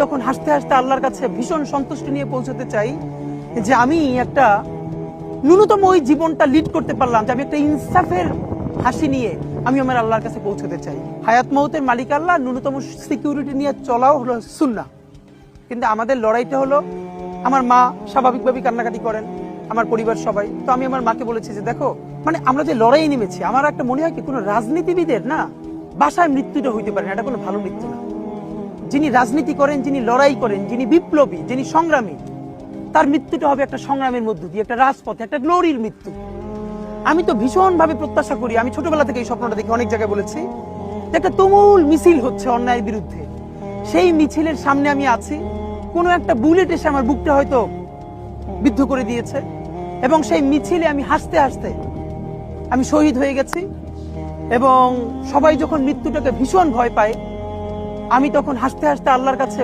তখন হাসতে হাসতে আল্লাহর কাছে ভীষণ সন্তুষ্টি নিয়ে পৌঁছতে চাই যে আমি একটা ন্যূনতম ওই জীবনটা লিড করতে পারলাম, যে আমি একটা ইনসাফের হাসি নিয়ে আমি আমার আল্লাহর কাছে পৌঁছতে চাই। হায়াত মৌতের মালিক আল্লাহ, ন্যূনতম সিকিউরিটি নিয়ে চলাও হলো সুন্নাহ। কিন্তু আমাদের লড়াইটা হলো, আমার মা স্বাভাবিকভাবেই কান্নাকাটি করেন, আমার পরিবার সবাই। তো আমি আমার মাকে বলেছি যে দেখো, মানে আমরা যে লড়াই নেমেছি, আমার একটা মনে হয় কি কোনো রাজনীতিবিদের না বাসায় মৃত্যুটা হইতে পারে না, এটা কোনো ভালো মৃত্যু না। যিনি রাজনীতি করেন, যিনি লড়াই করেন, যিনি বিপ্লবী, যিনি সংগ্রামী, তার মৃত্যুটা হবে একটা সংগ্রামের মধ্য দিয়ে, একটা রাজপথে, একটা গ্লোরির মৃত্যু। আমি তো ভীষণ ভাবে প্রত্যাশা করি, আমি ছোটবেলা থেকে এই স্বপ্নটা দেখি, অনেক জায়গায় বলেছি, যে একটা তুমুল মিছিল হচ্ছে অন্যায়ের বিরুদ্ধে, সেই মিছিলের সামনে আমি আছি, কোনো একটা বুলেট এসে আমার বুকটা হয়তো বিদ্ধ করে দিয়েছে, এবং সেই মিছিলে আমি হাসতে হাসতে আমি শহীদ হয়ে গেছি। এবং সবাই যখন মৃত্যুটাকে ভীষণ ভয় পায়, আমি তখন হাসতে হাসতে আল্লাহর কাছে